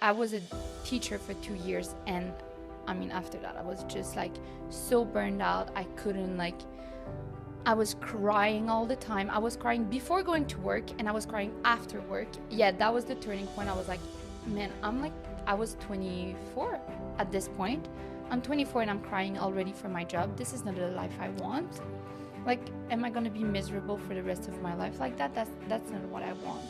I was a teacher for 2 years, and I mean, after that, I was just like so burned out. I couldn't like, I was crying all the time. I was crying before going to work, and I was crying after work. Yeah, that was the turning point. I was like, man, I was 24 at this point. I'm 24 and I'm crying already for my job. This is not the life I want. Like, am I gonna be miserable for the rest of my life like that? That's not what I want.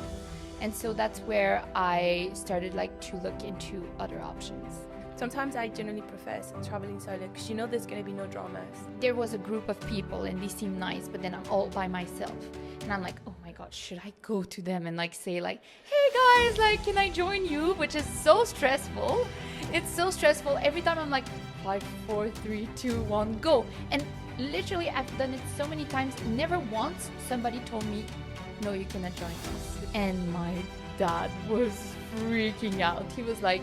And so that's where I started like to look into other options. Sometimes I generally prefer traveling solo because you know there's going to be no dramas. There was a group of people and they seem nice, but then I'm all by myself. And I'm like, oh my God, should I go to them and like say like, hey guys, like, can I join you? Which is so stressful. It's so stressful. Every time I'm like, 5, 4, 3, 2, 1, go. And literally I've done it so many times. Never once somebody told me, no, you cannot join us. And my dad was freaking out. He was like,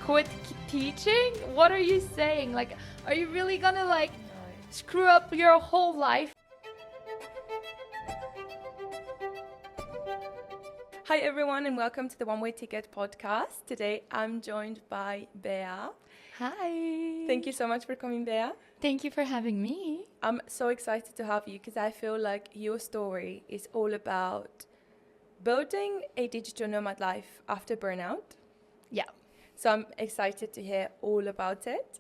quit teaching? What are you saying? Like, are you really gonna like screw up your whole life? Hi everyone and welcome to the One Way Ticket podcast. Today I'm joined by Bea. Hi. Thank you so much for coming, Bea. Thank you for having me. I'm so excited to have you because I feel like your story is all about building a digital nomad life after burnout. Yeah. So I'm excited to hear all about it.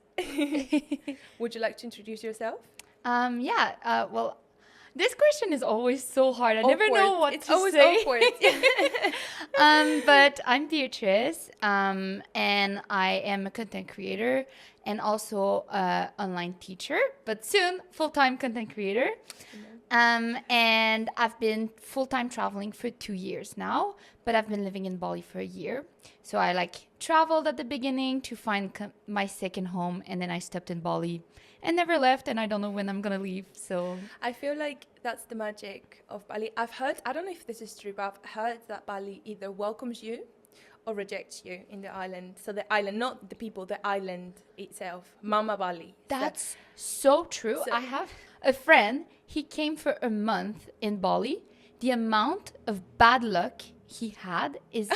Would you like to introduce yourself? Well, this question is always so hard. I Awkward. never know what it's to always say. Awkward. But I'm Beatrice, and I am a content creator and also an online teacher, but soon full-time content creator. And I've been full-time traveling for 2 years now, but I've been living in Bali for a year. So I like traveled at the beginning to find my second home, and then I stepped in Bali and never left, and I don't know when I'm gonna leave. So I feel like that's the magic of Bali. I've heard, I don't know if this is true, but I've heard that Bali either welcomes you or rejects you in the island. So the island, not the people, the island itself. Mama Bali. that's so true. So- I have a friend, he came for a month in Bali. The amount of bad luck he had is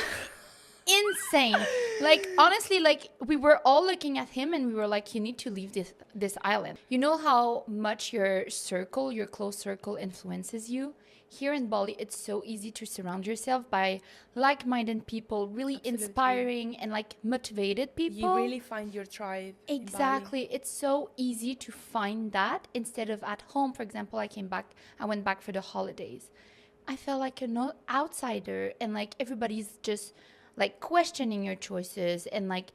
insane. Like, honestly, like, we were all looking at him and we were like, you need to leave this island. You know how much your close circle influences you? Here in Bali, it's so easy to surround yourself by like-minded people, really Absolutely. Inspiring and like motivated people. You really find your tribe. in Bali. Exactly. It's so easy to find that instead of at home. For example, I went back for the holidays. I felt like an outsider, and like everybody's just like questioning your choices and like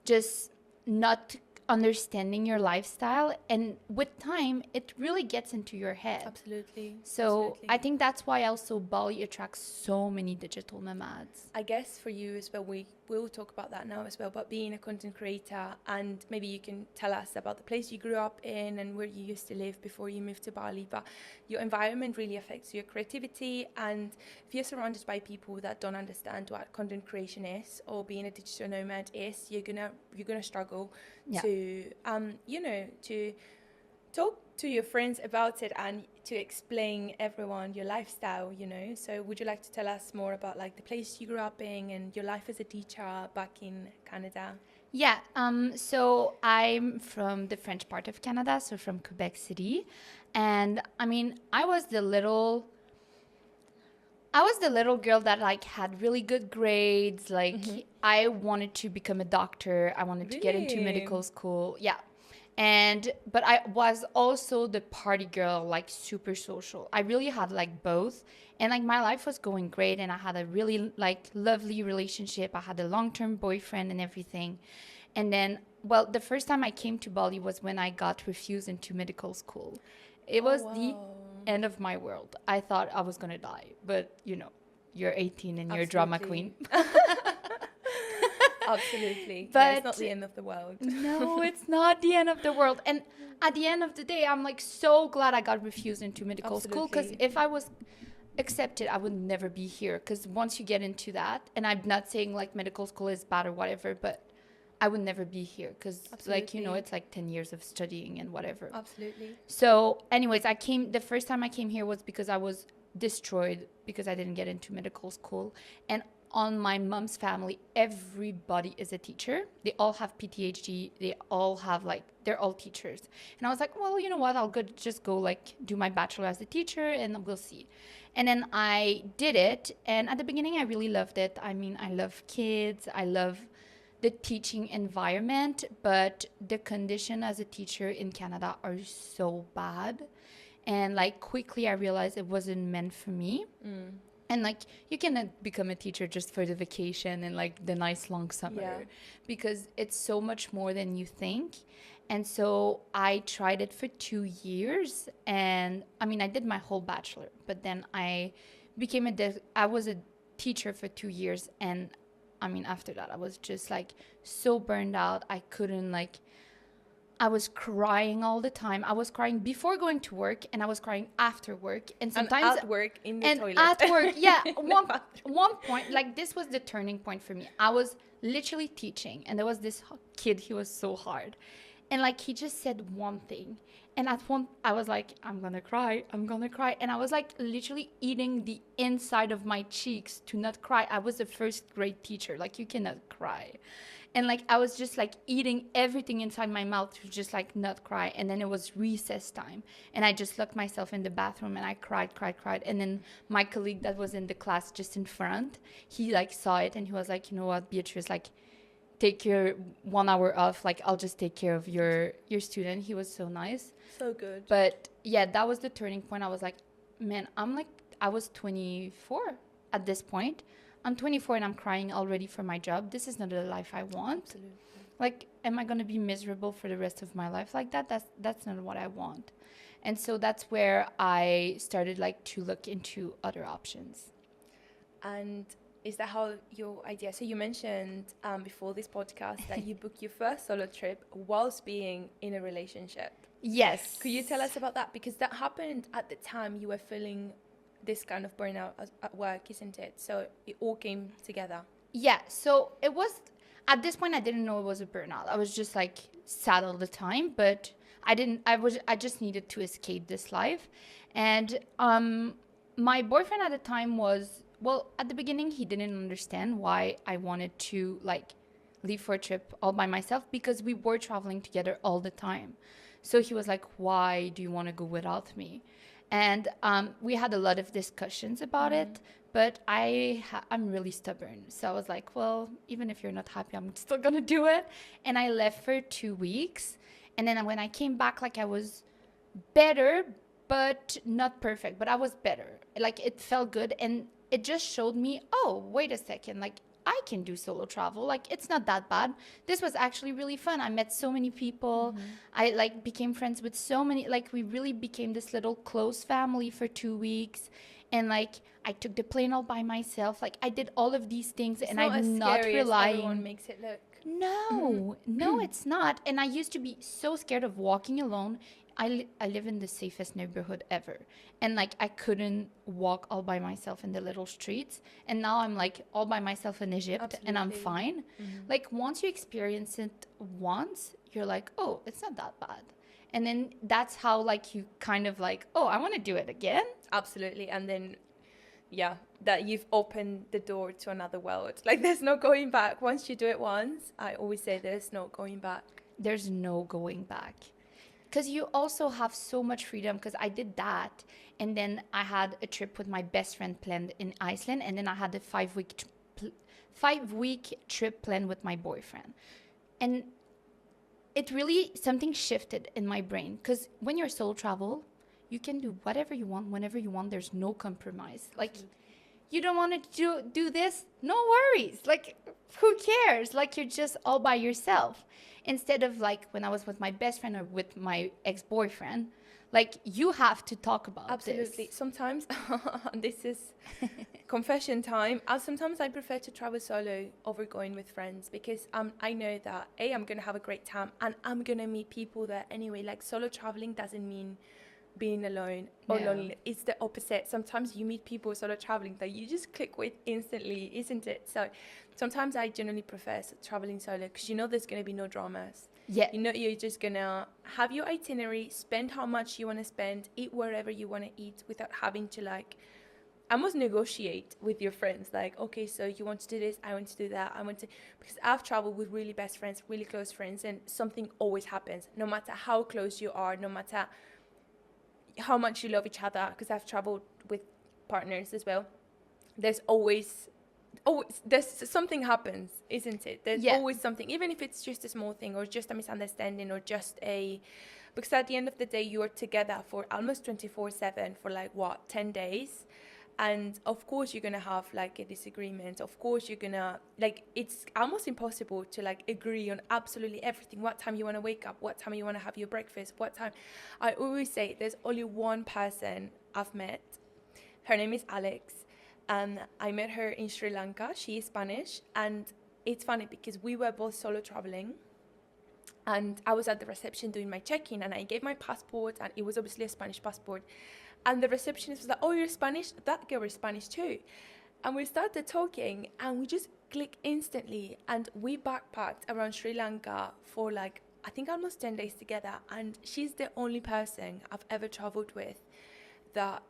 just not understanding your lifestyle. And with time, it really gets into your head. Absolutely. So Absolutely. I think that's why also Bali attracts so many digital nomads. I guess for you as well, we will talk about that now as well, but being a content creator, and maybe you can tell us about the place you grew up in and where you used to live before you moved to Bali, but your environment really affects your creativity, and if you're surrounded by people that don't understand what content creation is or being a digital nomad is, you're gonna struggle to to talk to your friends about it and to explain everyone your lifestyle, So would you like to tell us more about like the place you grew up in and your life as a teacher back in Canada? Yeah, so I'm from the French part of Canada, so from Quebec City. And I mean, I was the little girl that like had really good grades. Like I wanted to become a doctor. I wanted to get into Really? medical school. Yeah. But I was also the party girl, like super social. I really had like both. And like my life was going great, and I had a really like lovely relationship. I had a long-term boyfriend and everything. And then, well, the first time I came to Bali was when I got refused into medical school. It was the end of my world. I thought I was gonna die, but you're 18 and you're a drama queen. Absolutely. But it's not the end of the world. No, it's not the end of the world. And at the end of the day, I'm like so glad I got refused into medical school, because Absolutely. if I was accepted, I would never be here. Because once you get into that, and I'm not saying like medical school is bad or whatever, but I would never be here because like, it's like 10 years of studying and whatever. Absolutely. So anyways, the first time I came here was because I was destroyed because I didn't get into medical school. And on my mom's family, everybody is a teacher. They all have PTHD. They all have like, they're all teachers. And I was like, well, you know what? I'll just go like do my bachelor as a teacher and we'll see. And then I did it. And at the beginning, I really loved it. I mean, I love kids. I love the teaching environment, but the condition as a teacher in Canada are so bad. And like quickly I realized it wasn't meant for me. And like you cannot become a teacher just for the vacation and like the nice long summer, because it's so much more than you think. And so I tried it for 2 years, and I mean I did my whole bachelor, but then I became I was a teacher for 2 years, and I mean after that I was just like so burned out. I couldn't like, I was crying all the time. I was crying before going to work, and I was crying after work, and sometimes and at work in the and toilet. at work, yeah. One point, like this was the turning point for me. I was literally teaching, and there was this kid. He was so hard, and like he just said one thing, and at one, I was like, I'm gonna cry, and I was like literally eating the inside of my cheeks to not cry. I was a first grade teacher. Like you cannot cry. And like I was just like eating everything inside my mouth to just like not cry. And then it was recess time, and I just locked myself in the bathroom and I cried. And then my colleague that was in the class just in front, he like saw it and he was like, you know what, Beatrice, like take your 1 hour off. Like I'll just take care of your student. He was so nice. So good. But yeah, that was the turning point. I was like, man, I was 24 at this point. I'm 24 and I'm crying already for my job. This is not the life I want. Absolutely. Like, am I going to be miserable for the rest of my life like that? That's not what I want. And so that's where I started like to look into other options. And is that how your idea? So you mentioned before this podcast that you booked your first solo trip whilst being in a relationship. Yes. Could you tell us about that? Because that happened at the time you were feeling this kind of burnout at work, isn't it? So it all came together. Yeah. So it was, at this point, I didn't know it was a burnout. I was just like sad all the time, but I just needed to escape this life. And my boyfriend at the time was, well, at the beginning, he didn't understand why I wanted to like leave for a trip all by myself, because we were traveling together all the time. So he was like, why do you want to go without me? And we had a lot of discussions about it, but I'm really stubborn. So I was like, well, even if you're not happy, I'm still going to do it. And I left for 2 weeks. And then when I came back, like I was better, but not perfect, but I was better. Like it felt good. And it just showed me, oh, wait a second, like I can do solo travel. Like it's not that bad. This was actually really fun. I met so many people. I like became friends with so many, like we really became this little close family for 2 weeks. And like I took the plane all by myself. Like I did all of these things, and I'm not relying. Everyone makes it look. No, it's not. And I used to be so scared of walking alone. I live in the safest neighborhood ever. And like I couldn't walk all by myself in the little streets. And now I'm like all by myself in Egypt. Absolutely. And I'm fine. Like once you experience it once, you're like, oh, it's not that bad. And then that's how like you kind of like, oh, I want to do it again. Absolutely. And then, yeah, that you've opened the door to another world. Like there's no going back. Once you do it once, I always say there's no going back. There's no going back. Because you also have so much freedom, because I did that. And then I had a trip with my best friend planned in Iceland. And then I had a 5-week trip planned with my boyfriend. And it really, something shifted in my brain. Because when you're solo travel, you can do whatever you want, whenever you want. There's no compromise. Like, you don't want to do this? No worries. Like, who cares? Like, you're just all by yourself. Instead of like when I was with my best friend or with my ex-boyfriend, like you have to talk about Absolutely. this. Sometimes, this is confession time. Sometimes I prefer to travel solo over going with friends, because I know that I'm going to have a great time and I'm going to meet people there anyway. Like solo traveling doesn't mean being alone or lonely. It's the opposite. Sometimes you meet people solo traveling that you just click with instantly, isn't it? So sometimes I generally prefer traveling solo, because you know there's going to be no dramas. Yeah. You know you're just going to have your itinerary, spend how much you want to spend, eat wherever you want to eat without having to like almost negotiate with your friends, like, okay, so you want to do this, I want to do that, I want to, because I've traveled with really best friends, really close friends, and something always happens, no matter how close you are, no matter how much you love each other, because I've traveled with partners as well. There's always there's something happens, isn't it? There's always something, even if it's just a small thing or just a misunderstanding or just a, because at the end of the day you are together for almost 24/7 for like what, 10 days, and of course you're gonna have like a disagreement, of course you're gonna, like, it's almost impossible to like agree on absolutely everything, what time you want to wake up, what time you want to have your breakfast, what time. I always say there's only one person I've met, her name is Alex, and I met her in Sri Lanka. She is Spanish, and it's funny because we were both solo traveling, and I was at the reception doing my check-in, and I gave my passport, and it was obviously a Spanish passport, and the receptionist was like, oh, you're Spanish? That girl is Spanish too. And we started talking, and we just clicked instantly, and we backpacked around Sri Lanka for like, I think almost 10 days together, and she's the only person I've ever traveled with that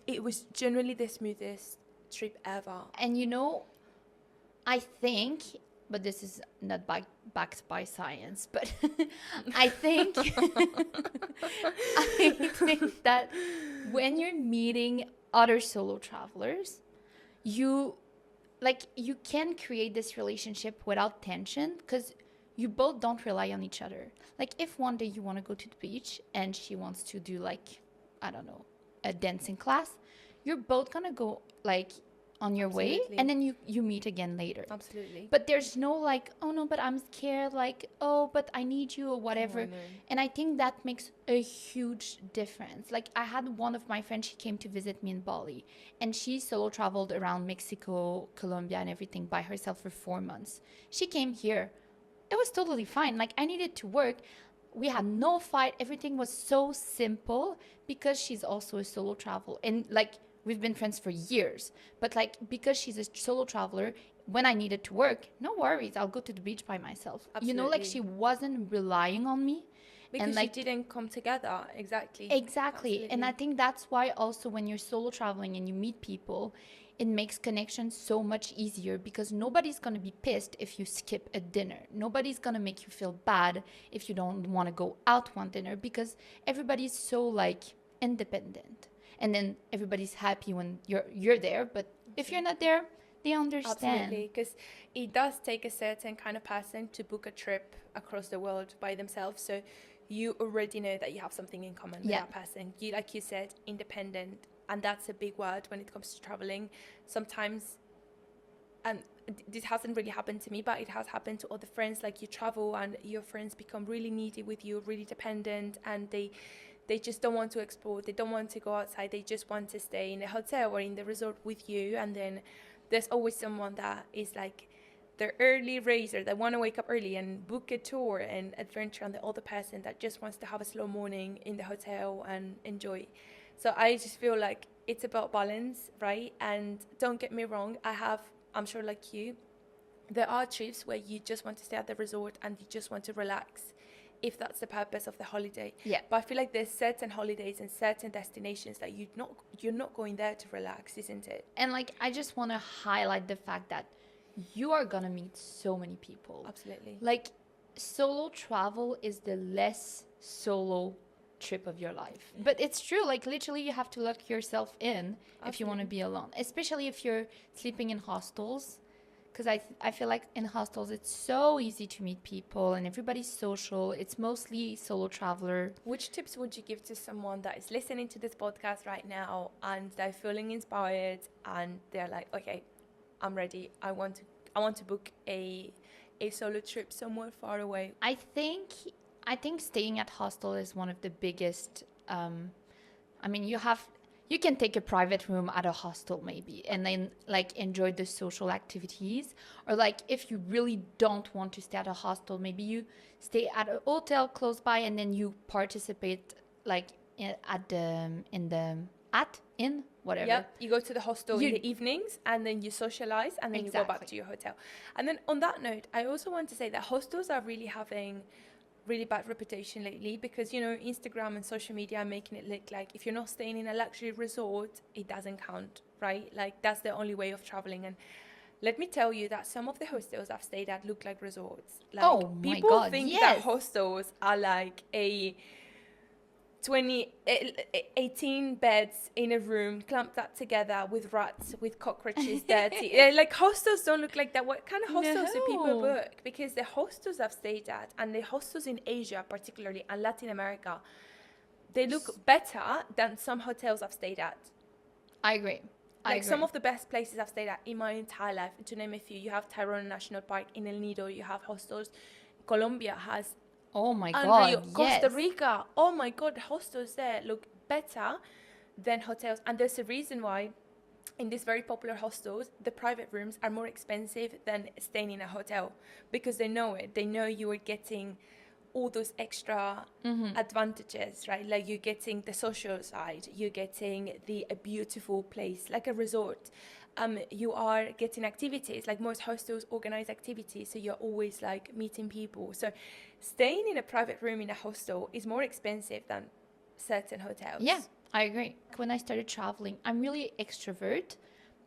it was generally the smoothest trip ever. And you know, I think, but this is not backed by science, but I think I think that when you're meeting other solo travelers, you can create this relationship without tension, because you both don't rely on each other. Like, if one day you want to go to the beach and she wants to do, like, I don't know, a dancing class, you're both gonna go like on your way, and then you meet again later. Absolutely. But there's no like, oh no, but I'm scared, like, oh, but I need you, or whatever. And I think that makes a huge difference. Like, I had one of my friends, she came to visit me in Bali, and she solo traveled around Mexico, Colombia, and everything by herself for 4 months. She came here, it was totally fine. Like, I needed to work, we had no fight, everything was so simple, because she's also a solo traveler, and like, we've been friends for years, but like, because she's a solo traveler, when I needed to work, no worries, I'll go to the beach by myself. Absolutely. You know, like, she wasn't relying on me. Because and like, you didn't come together. Exactly. Exactly. And I think that's why also when you're solo traveling and you meet people, it makes connections so much easier, because nobody's going to be pissed if you skip a dinner. Nobody's going to make you feel bad if you don't want to go out one dinner, because everybody's so like independent. And then everybody's happy when you're there, but if you're not there, they understand. Absolutely, because it does take a certain kind of person to book a trip across the world by themselves. So you already know that you have something in common with that person. You, like you said, independent, and that's a big word when it comes to traveling. Sometimes, and this hasn't really happened to me, but it has happened to other friends. Like, you travel and your friends become really needy with you, really dependent, and they just don't want to explore, they don't want to go outside, they just want to stay in a hotel or in the resort with you. And then there's always someone that is like the early raiser, that want to wake up early and book a tour and adventure, and the other person that just wants to have a slow morning in the hotel and enjoy. So I just feel like it's about balance, right? And don't get me wrong, I'm sure like you, there are trips where you just want to stay at the resort and you just want to relax, if that's the purpose of the holiday. Yeah. But I feel like there's certain holidays and certain destinations that you're not going there to relax, isn't it? And like, I just want to highlight the fact that you are gonna meet so many people. Absolutely. Like, solo travel is the less solo trip of your life. But it's true, like, literally you have to lock yourself in. Absolutely. If you want to be alone, especially if you're sleeping in hostels. Because I feel like in hostels, it's so easy to meet people and everybody's social. It's mostly solo traveler. Which tips would you give to someone that is listening to this podcast right now and they're feeling inspired and they're like, okay, I'm ready. I want to book a solo trip somewhere far away? I think staying at hostel is one of the biggest. I mean, you can take a private room at a hostel maybe, and then like enjoy the social activities. Or like, if you really don't want to stay at a hostel, maybe you stay at a hotel close by, and then you participate like in whatever. Yep, you go to the hostel in the evenings, and then you socialize, and then you go back to your hotel. And then on that note, I also want to say that hostels are really having really bad reputation lately, because, you know, Instagram and social media are making it look like if you're not staying in a luxury resort, it doesn't count, right? Like that's the only way of traveling. And let me tell you that some of the hostels I've stayed at look like resorts. Like, Oh my people God, think that yes. hostels are like a 18 beds in a room clamped up together with rats, with cockroaches, dirty. Like hostels don't look like that. What kind of hostels do people No. book? Because the hostels I've stayed at, and the hostels in Asia particularly, and Latin America, they look better than some hotels I've stayed at. I agree. I Like agree. some of the best places I've stayed at in my entire life, to name a few, you have Tyrone National Park in El Nido, you have hostels. Colombia has Oh my unreal. God, Costa yes. Rica, oh my God, hostels there look better than hotels. And there's a reason why in these very popular hostels, the private rooms are more expensive than staying in a hotel, because they know it. They know you are getting all those extra advantages, right? Like you're getting the social side, you're getting a beautiful place, like a resort. You are getting activities, like most hostels organize activities, so you're always like meeting people. So staying in a private room in a hostel is more expensive than certain hotels. Yeah, I agree. When I started traveling, I'm really extrovert,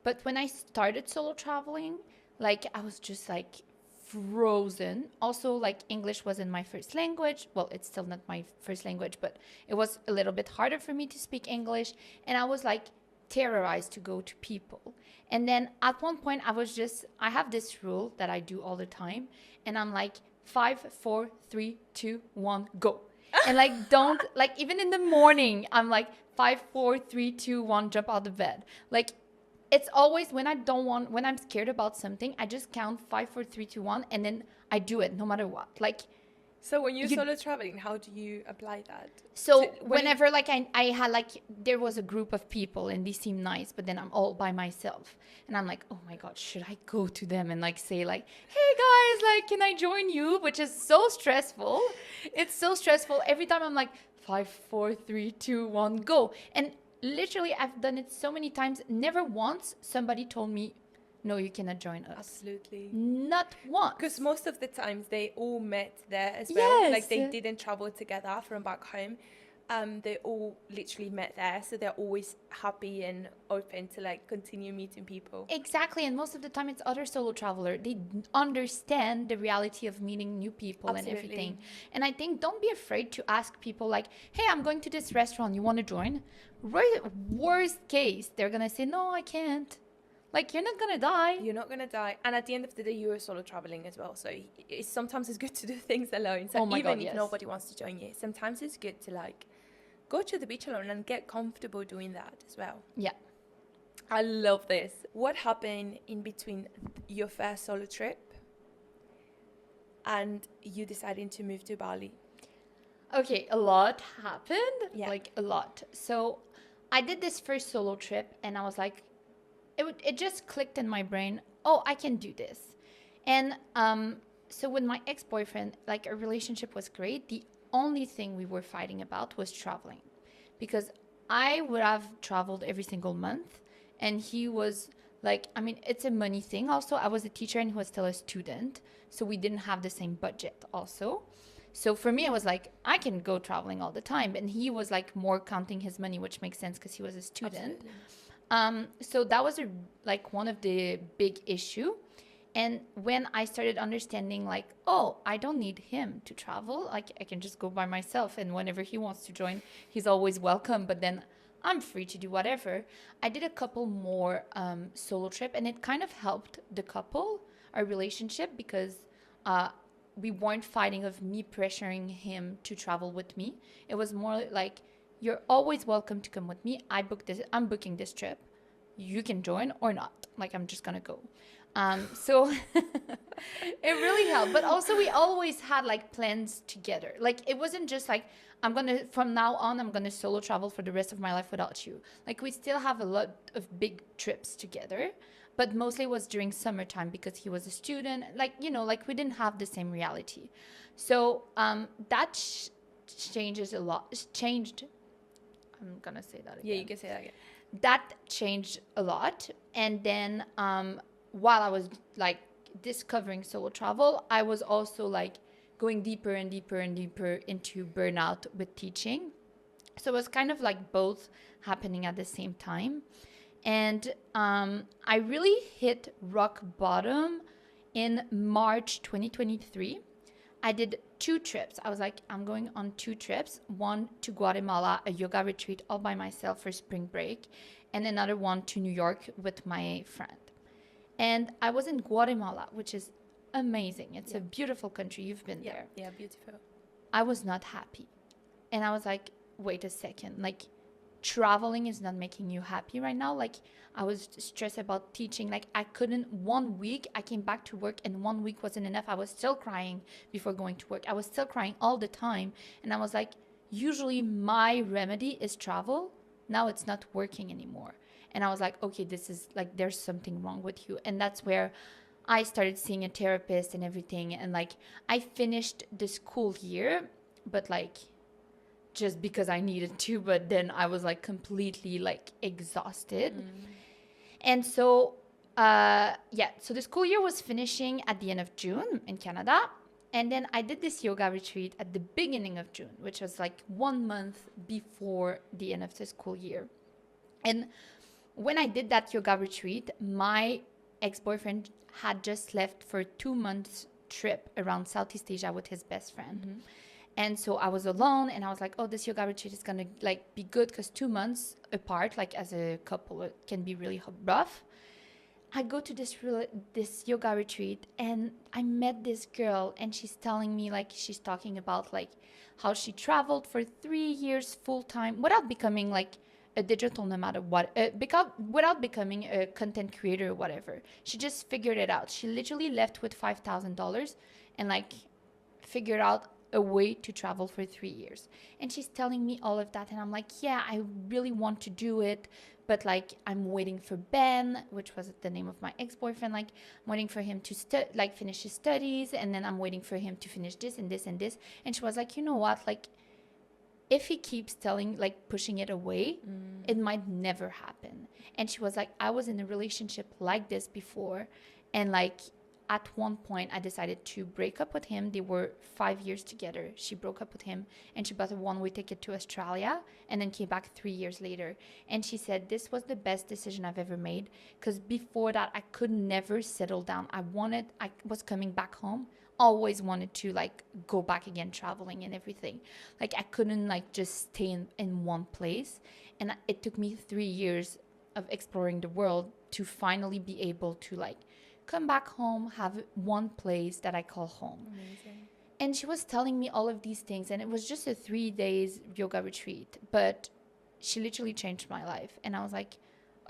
but when I started solo traveling, like I was just like frozen. Also, like English wasn't my first language. Well, it's still not my first language, but it was a little bit harder for me to speak English, and I was like terrorized to go to people. And then at one point, I have this rule that I do all the time, and I'm like 5, 4, 3, 2, 1, go. And like don't like even in the morning I'm like 5, 4, 3, 2, 1, jump out of bed. Like it's always when I'm scared about something, I just count 5, 4, 3, 2, 1, and then I do it no matter what. Like So when you're solo traveling, how do you apply that? so whenever like I had like there was a group of people and they seemed nice, but then I'm all by myself and I'm like, oh my God, should I go to them and like say like, hey guys, like can I join you? Which is so stressful. It's so stressful. Every time I'm like 5, 4, 3, 2, 1, go. And literally I've done it so many times. Never once somebody told me, no, you cannot join us. Absolutely. Not once. Because most of the times they all met there as well. Yes. Like they didn't travel together from back home. They all literally met there. So they're always happy and open to like continue meeting people. Exactly. And most of the time it's other solo traveler. They understand the reality of meeting new people. Absolutely. And everything. And I think don't be afraid to ask people like, hey, I'm going to this restaurant. You want to join? Worst case, they're going to say, no, I can't. Like, you're not going to die. You're not going to die. And at the end of the day, you're solo traveling as well. So sometimes it's good to do things alone. So even if nobody wants to join you, sometimes it's good to like go to the beach alone and get comfortable doing that as well. Yeah. I love this. What happened in between your first solo trip and you deciding to move to Bali? Okay, a lot happened. Yeah. Like, a lot. So I did this first solo trip and I was like, it just clicked in my brain, oh, I can do this. And so with my ex-boyfriend, like our relationship was great. The only thing we were fighting about was traveling, because I would have traveled every single month and he was like, I mean, it's a money thing. Also, I was a teacher and he was still a student, so we didn't have the same budget also. So for me, I was like, I can go traveling all the time. And he was like more counting his money, which makes sense because he was a student. Absolutely. So that was like one of the big issue. And when I started understanding like, oh, I don't need him to travel. Like I can just go by myself. And whenever he wants to join, he's always welcome. But then I'm free to do whatever. I did a couple more solo trip, and it kind of helped the couple, our relationship, because we weren't fighting of me pressuring him to travel with me. It was more like, you're always welcome to come with me. I'm booking this trip. You can join or not. Like, I'm just going to go. So it really helped. But also we always had like plans together. Like it wasn't just like, from now on, I'm going to solo travel for the rest of my life without you. Like we still have a lot of big trips together, but mostly it was during summertime because he was a student. Like, like we didn't have the same reality. So that changes a lot. Changed. I'm going to say that again. Yeah, you can say that again. That changed a lot. And then while I was like discovering solo travel, I was also like going deeper and deeper and deeper into burnout with teaching. So it was kind of like both happening at the same time. And I really hit rock bottom in March 2023. I did 2 trips. I was like, I'm going on 2 trips. One to Guatemala, a yoga retreat all by myself for spring break, and another one to New York with my friend. And I was in Guatemala, which is amazing. It's a beautiful country. You've been there. Yeah, beautiful. I was not happy. And I was like, wait a second. Like, traveling is not making you happy right now. Like, I was stressed about teaching. Like, I couldn't, 1 week, I came back to work and 1 week wasn't enough. I was still crying before going to work. I was still crying all the time. And I was like, usually my remedy is travel. Now it's not working anymore. And I was like, okay, this is like, there's something wrong with you. And that's where I started seeing a therapist and everything. And like, I finished the school year, but like, just because I needed to, but then I was like completely like exhausted. And so, so the school year was finishing at the end of June in Canada. And then I did this yoga retreat at the beginning of June, which was like 1 month before the end of the school year. And when I did that yoga retreat, my ex-boyfriend had just left for a 2 months trip around Southeast Asia with his best friend. And so I was alone and I was like, oh, this yoga retreat is going to like be good because 2 months apart, like as a couple, it can be really rough. I go to this yoga retreat and I met this girl and she's telling me like, she's talking about like how she traveled for 3 years full time without becoming like a digital nomad or without becoming a content creator or whatever. She just figured it out. She literally left with $5,000 and like figured out a way to travel for 3 years. And she's telling me all of that. And I'm like, yeah, I really want to do it. But like, I'm waiting for Ben, which was the name of my ex-boyfriend. Like, I'm waiting for him to finish his studies. And then I'm waiting for him to finish this and this and this. And she was like, you know what? Like, if he keeps pushing it away, it might never happen. And she was like, I was in a relationship like this before. And like, at one point, I decided to break up with him. They were 5 years together. She broke up with him and she bought a one-way ticket to Australia and then came back 3 years later. And she said, this was the best decision I've ever made because before that, I could never settle down. I was coming back home, always wanted to like go back again, traveling and everything. Like I couldn't like just stay in one place. And it took me 3 years of exploring the world to finally be able to like come back home, have one place that I call home. Amazing. And she was telling me all of these things, and it was just a 3 days yoga retreat, but she literally changed my life. And I was like,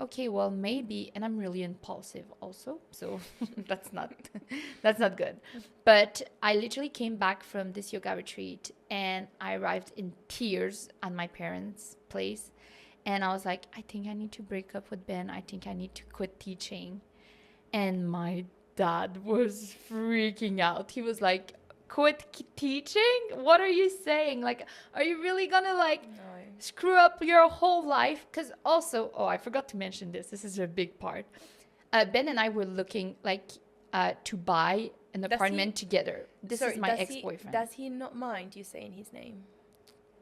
okay, well, maybe, and I'm really impulsive also, so that's not good. But I literally came back from this yoga retreat, and I arrived in tears at my parents' place. And I was like, I think I need to break up with Ben. I think I need to quit teaching. And my dad was freaking out. He was like, quit teaching? What are you saying? Like, are you really gonna screw up your whole life? Because also, I forgot to mention this. This is a big part. Ben and I were looking to buy an apartment together. This is my ex-boyfriend. Does he not mind you saying his name?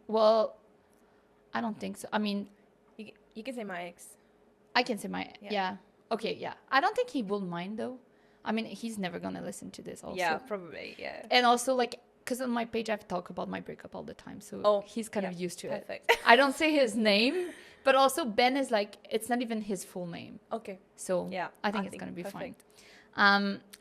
Well, I don't think so. I mean, you can say my ex. I can say my yeah. Okay, yeah. I don't think he will mind, though. I mean, he's never going to listen to this also. Yeah, probably, yeah. And also, because on my page, I've talked about my breakup all the time. So he's kind of used to it. I don't say his name, but also Ben is it's not even his full name. Okay. So I think it's going to be fine.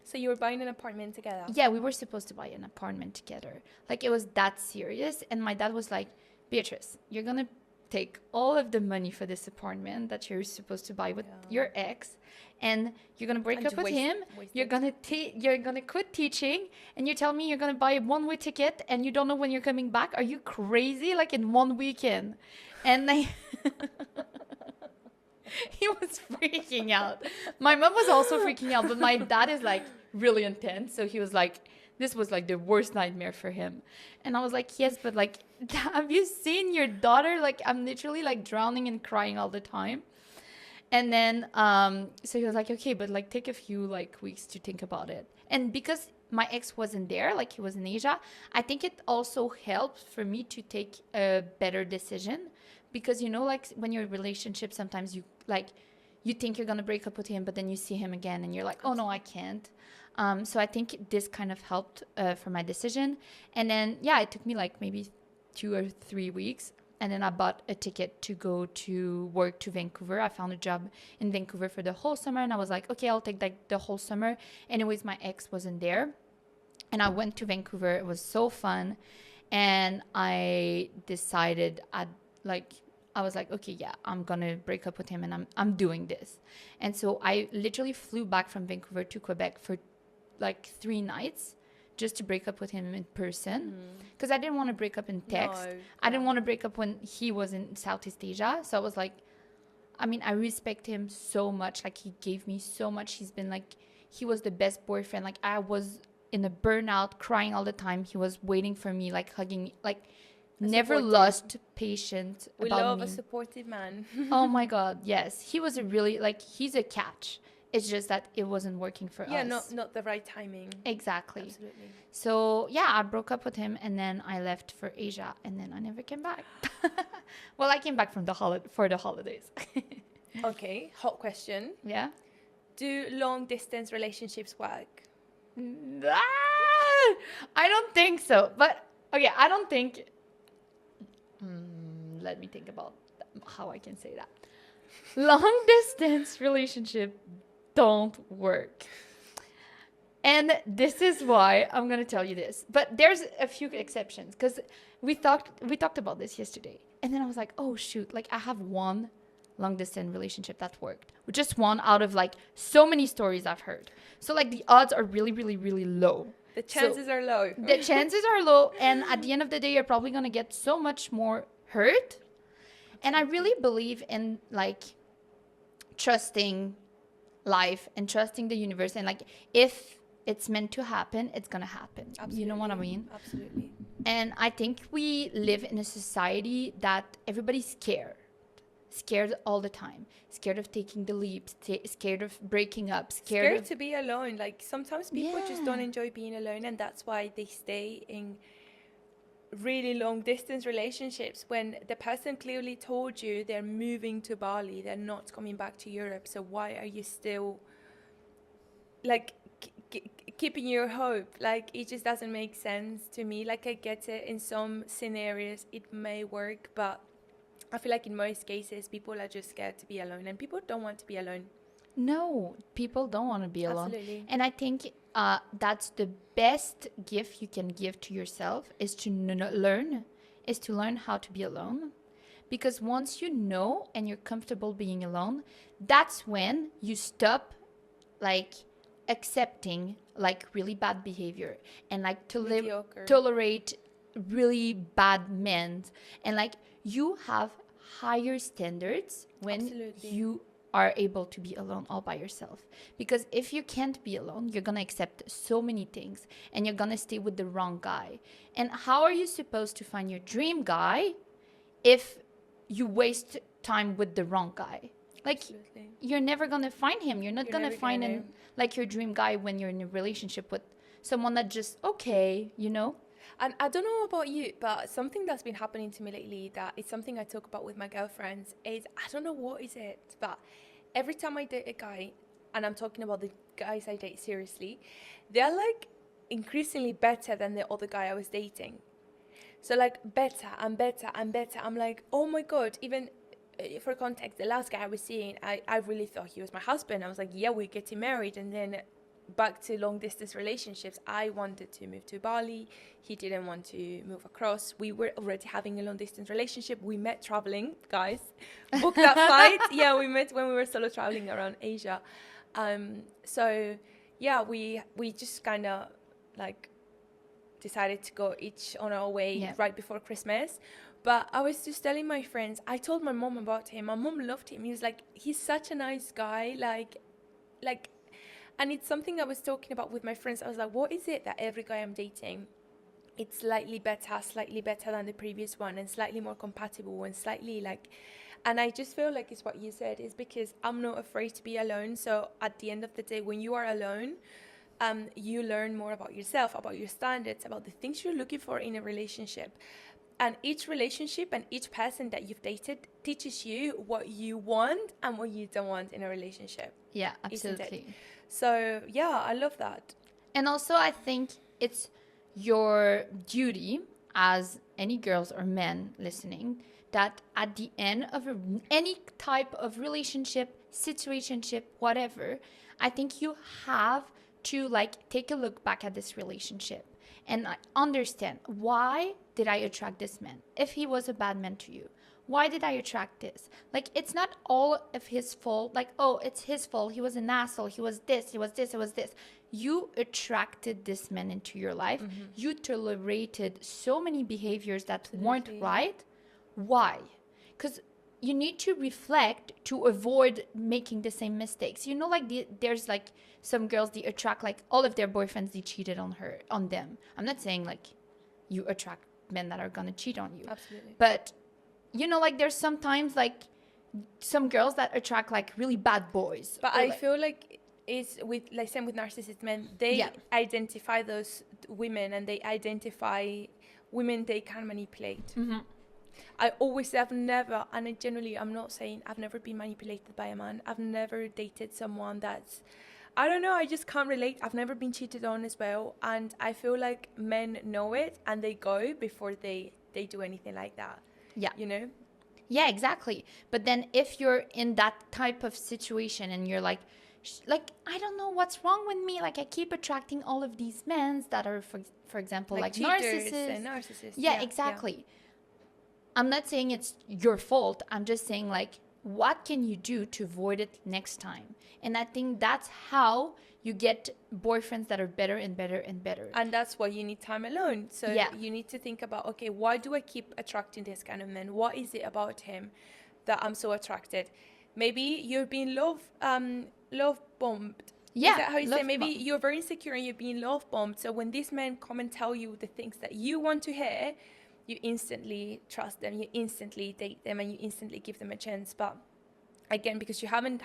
So you were buying an apartment together? Yeah, we were supposed to buy an apartment together. Like, it was that serious. And my dad was like, Beatrice, you're going to take all of the money for this apartment that you're supposed to buy with your ex, and you're gonna break up with him. You're gonna quit teaching, and you tell me you're gonna buy a one-way ticket, and you don't know when you're coming back. Are you crazy? Like in one weekend, and he was freaking out. My mom was also freaking out, but my dad is like really intense, so he was like, this was like the worst nightmare for him. And I was like, yes, but like, have you seen your daughter? Like, I'm literally like drowning and crying all the time. And then, so he was like, okay, but like take a few like weeks to think about it. And because my ex wasn't there, like he was in Asia, I think it also helped for me to take a better decision. Because, like when you're in a relationship, sometimes you like, you think you're gonna break up with him, but then you see him again and you're like, oh no, I can't. So I think this kind of helped for my decision. And then it took me like maybe 2 or 3 weeks, and then I bought a ticket to go to work to Vancouver. I found a job in Vancouver for the whole summer, and I was like, okay, I'll take like the whole summer. Anyways, my ex wasn't there, and I went to Vancouver. It was so fun, and I decided I was like, okay, yeah, I'm gonna break up with him, and I'm doing this. And so I literally flew back from Vancouver to Quebec for like 3 nights just to break up with him in person, because I didn't want to break up in text. I didn't want to break up when he was in Southeast Asia. So I was like, I mean, I respect him so much. Like, he gave me so much. He's been like, he was the best boyfriend. Like, I was in a burnout, crying all the time. He was waiting for me, like hugging me, like never lost patience about me. We love a supportive man. Oh my God, yes. He was a really, like, he's a catch. It's just that it wasn't working for us. Yeah, not the right timing. Exactly. Absolutely. So, yeah, I broke up with him, and then I left for Asia, and then I never came back. Well, I came back from for the holidays. Okay, hot question. Yeah? Do long distance relationships work? I don't think so. But, okay, I don't think... let me think about how I can say that. Long distance relationship don't work. And this is why I'm going to tell you this. But there's a few exceptions, because we talked about this yesterday. And then I was like, oh, shoot. Like, I have one long distance relationship that worked. Just one out of, like, so many stories I've heard. So, like, the odds are really, really, really low. The chances are low. The chances are low. And at the end of the day, you're probably going to get so much more hurt. And I really believe in, like, trusting life and trusting the universe. And, like, if it's meant to happen, it's going to happen. Absolutely. You know what I mean? Absolutely. And I think we live in a society that everybody's scared all the time, scared of taking the leap, scared of breaking up, scared to be alone. Like, sometimes people just don't enjoy being alone, and that's why they stay in really long distance relationships when the person clearly told you they're moving to Bali, they're not coming back to Europe. So why are you still, like, keeping your hope? Like, it just doesn't make sense to me. Like, I get it, in some scenarios it may work, but I feel like in most cases people are just scared to be alone, and people don't want to be alone. No, people don't want to be alone. Absolutely. And I think that's the best gift you can give to yourself, is to learn how to be alone. Because once you know and you're comfortable being alone, that's when you stop, like, accepting, like, really bad behavior, and, like, tolerate really bad men, and, like, you have higher standards when you are able to be alone all by yourself. Because if you can't be alone, you're gonna accept so many things, and you're gonna stay with the wrong guy. And how are you supposed to find your dream guy if you waste time with the wrong guy? Like, you're never gonna find him. You're not gonna find like, your dream guy when you're in a relationship with someone that just okay, you know. And I don't know about you, but something that's been happening to me lately, that is something I talk about with my girlfriends, is, I don't know what is it, but every time I date a guy, and I'm talking about the guys I date seriously, they're, like, increasingly better than the other guy I was dating. So, like, better and better and better. I'm like, oh my God. Even for context, the last guy I was seeing, I really thought he was my husband. I was like, yeah, we're getting married. And then back to long distance relationships. I wanted to move to Bali. He didn't want to move across. We were already having a long distance relationship. We met traveling, guys. Booked that flight. Yeah, we met when we were solo traveling around Asia. So yeah, we just kind of, like, decided to go each on our way right before Christmas. But I was just telling my friends, I told my mom about him. My mom loved him. He was like, he's such a nice guy. Like, and it's something I was talking about with my friends. I was like, what is it that every guy I'm dating, it's slightly better than the previous one, and slightly more compatible, and slightly, like, and I just feel like it's what you said, is because I'm not afraid to be alone. So at the end of the day, when you are alone, you learn more about yourself, about your standards, about the things you're looking for in a relationship. And each relationship and each person that you've dated teaches you what you want and what you don't want in a relationship. Yeah, Isn't it? absolutely. So yeah, I love that. And also, I think it's your duty as any girls or men listening that at the end of any type of relationship, situationship, whatever, I think you have to like take a look back at this relationship and understand, why did I attract this man? If he was a bad man to you, why did I attract this? Like, it's not all of his fault. Like, oh, it's his fault. He was an asshole. He was this. He was this. He was this. You attracted this man into your life. You tolerated so many behaviors that weren't right. Why? Because you need to reflect to avoid making the same mistakes. You know, like there's like some girls, they attract like all of their boyfriends, they cheated on them. I'm not saying like you attract men that are gonna cheat on you. Absolutely. But you know, like there's sometimes like some girls that attract like really bad boys. But I feel like it's with, like, same with narcissist men. They identify those women, and they identify women they can manipulate. I always have never, and I generally, I'm not saying I've never been manipulated by a man. I've never dated someone that's, I don't know, I just can't relate. I've never been cheated on as well. And I feel like men know it and they go before they do anything like that. Yeah. You know? Yeah, exactly. But then if you're in that type of situation and you're like, I don't know what's wrong with me. Like, I keep attracting all of these men that are, for example, like narcissists. And narcissists. Yeah, exactly. Yeah. I'm not saying it's your fault. I'm just saying, like, what can you do to avoid it next time? And I think that's how you get boyfriends that are better and better and better. And that's why you need time alone. So you need to think about, okay, why do I keep attracting this kind of man? What is it about him that I'm so attracted? Maybe you're being love bombed. Yeah. Is that how you say? Maybe you're very insecure and you're being love bombed. So when these men come and tell you the things that you want to hear, you instantly trust them, you instantly date them, and you instantly give them a chance. But again, because you haven't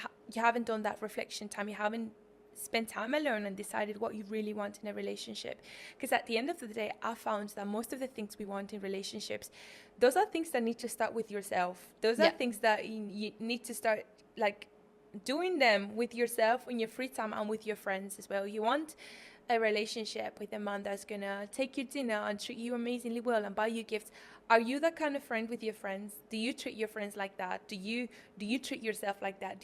done that reflection time, you haven't spent time alone and decided what you really want in a relationship. Because at the end of the day, I found that most of the things we want in relationships, those are things that need to start with yourself. Those are things that you need to start like doing them with yourself in your free time and with your friends as well. You want a relationship with a man that's gonna take you dinner and treat you amazingly well and buy you gifts. Are you that kind of friend with your friends? Do you treat your friends like that? Do you treat yourself like that?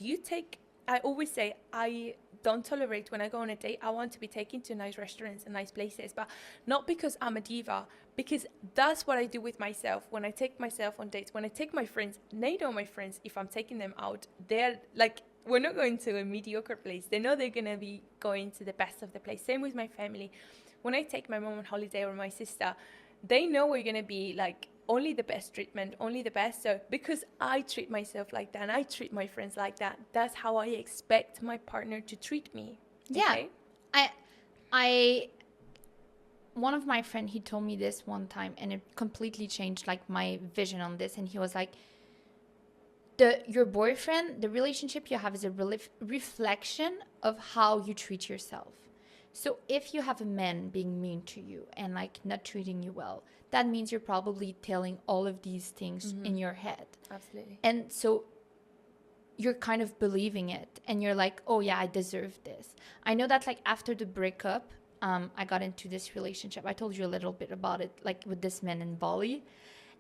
I always say, I don't tolerate when I go on a date. I want to be taken to nice restaurants and nice places, but not because I'm a diva, because that's what I do with myself. When I take myself on dates, when I take my friends, they know my friends, if I'm taking them out, they're like, we're not going to a mediocre place. They know they're going to be going to the best of the place. Same with my family. When I take my mom on holiday or my sister, they know we're going to be like only the best treatment, only the best. So because I treat myself like that and I treat my friends like that, that's how I expect my partner to treat me. Okay? Yeah. I one of my friend, he told me this one time and it completely changed like my vision on this. And he was like, your boyfriend, the relationship you have is a reflection of how you treat yourself. So if you have a man being mean to you and like not treating you well, that means you're probably telling all of these things in your head. Absolutely. And so you're kind of believing it and you're like, oh yeah, I deserve this. I know that like after the breakup, I got into this relationship. I told you a little bit about it, like with this man in Bali.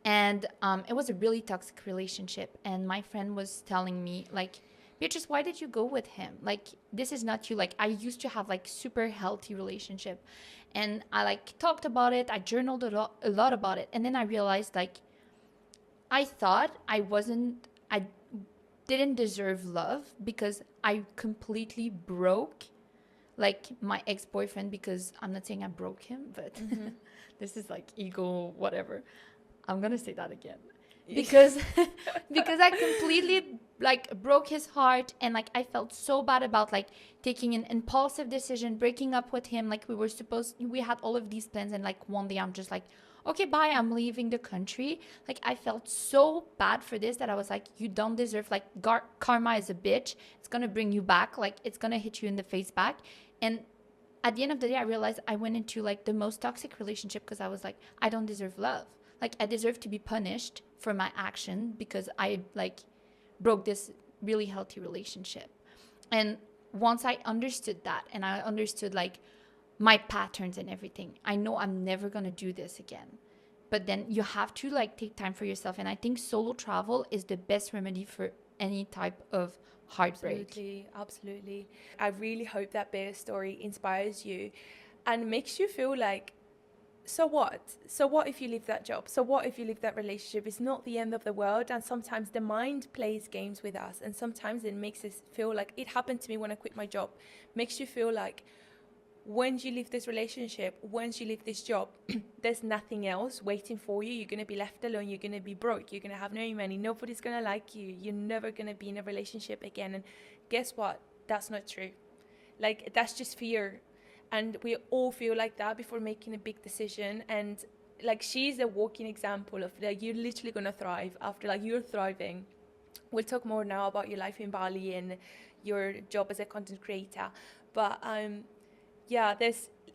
And it was a really toxic relationship. And my friend was telling me, like, Beatrice, why did you go with him? Like, this is not you. Like, I used to have, like, super healthy relationship. And I, like, talked about it. I journaled a lot about it. And then I realized, like, I thought I didn't deserve love because I completely broke, like, my ex-boyfriend, because I'm not saying I broke him, but this is, like, ego, whatever. I'm going to say that again because I completely like broke his heart and like I felt so bad about like taking an impulsive decision, breaking up with him. Like we had all of these plans and like one day I'm just like, okay, bye, I'm leaving the country. Like I felt so bad for this that I was like, you don't deserve, like karma is a bitch. It's going to bring you back. Like it's going to hit you in the face back. And at the end of the day, I realized I went into like the most toxic relationship because I was like, I don't deserve love. like I deserve to be punished for my action because I like broke this really healthy relationship. And once I understood that, and I understood like my patterns and everything, I know I'm never going to do this again. But then you have to like take time for yourself. And I think solo travel is the best remedy for any type of heartbreak. Absolutely, absolutely. I really hope that Bear's story inspires you and makes you feel like, so what? So what if you leave that job? So what if you leave that relationship? It's not the end of the world. And sometimes the mind plays games with us. And sometimes it makes us feel like, it happened to me when I quit my job. Makes you feel like, once you leave this relationship, once you leave this job, there's nothing else waiting for you. You're going to be left alone. You're going to be broke. You're going to have no money. Nobody's going to like you. You're never going to be in a relationship again. And guess what? That's not true. Like, that's just fear. And we all feel like that before making a big decision. And like, she's a walking example of like, you're literally going to thrive after, like, you're thriving. We'll talk more now about your life in Bali and your job as a content creator. But yeah,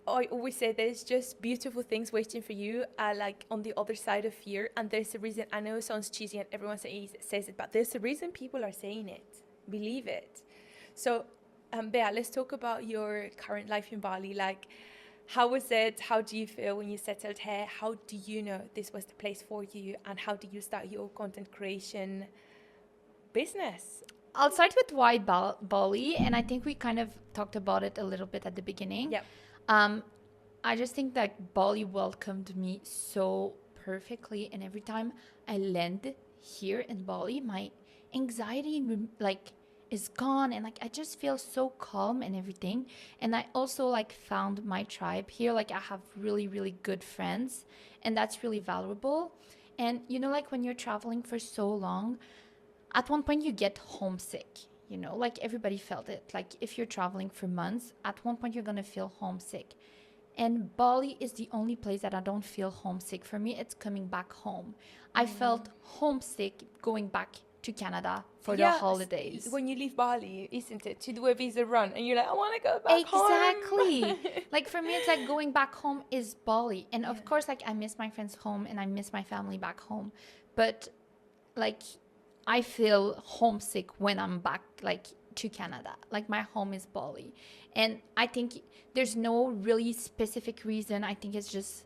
I always say there's just beautiful things waiting for you, like on the other side of fear. And there's a reason. I know it sounds cheesy and everyone says it, but there's a reason people are saying it. Believe it. So, Bea, let's talk about your current life in Bali. Like, how was it? How do you feel when you settled here? How do you know this was the place for you? And how did you start your content creation business? I'll start with why Bali, and I think we kind of talked about it a little bit at the beginning. Yep. I just think that Bali welcomed me so perfectly, and every time I land here in Bali, my anxiety like is gone, and like I just feel so calm and everything. And I also like found my tribe here. Like I have really, really good friends, and that's really valuable. And you know, like when you're traveling for so long, at one point you get homesick, you know, like everybody felt it. Like if you're traveling for months, at one point you're gonna feel homesick. And Bali is the only place that I don't feel homesick. For me, it's coming back home. I felt homesick going back to Canada for the holidays. When you leave Bali, isn't it, to do a visa run, and you're like, I want to go back home. Exactly. Like for me, it's like going back home is Bali. And of course, like I miss my friends home and I miss my family back home. But like I feel homesick when I'm back, like to Canada. Like my home is Bali. And I think there's no really specific reason. I think it's just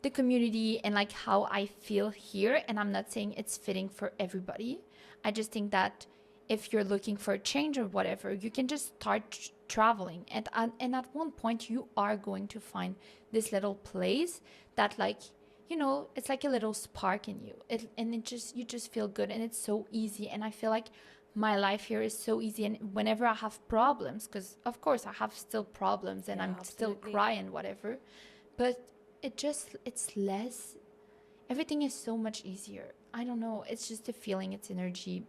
the community and like how I feel here. And I'm not saying it's fitting for everybody. I just think that if you're looking for a change or whatever, you can just start traveling. And at one point you are going to find this little place that, like, you know, it's like a little spark in you. You just feel good, and it's so easy. And I feel like my life here is so easy. And whenever I have problems, because of course I have still problems and I'm still crying, whatever, but it's less, everything is so much easier. I don't know. It's just a feeling, it's energy.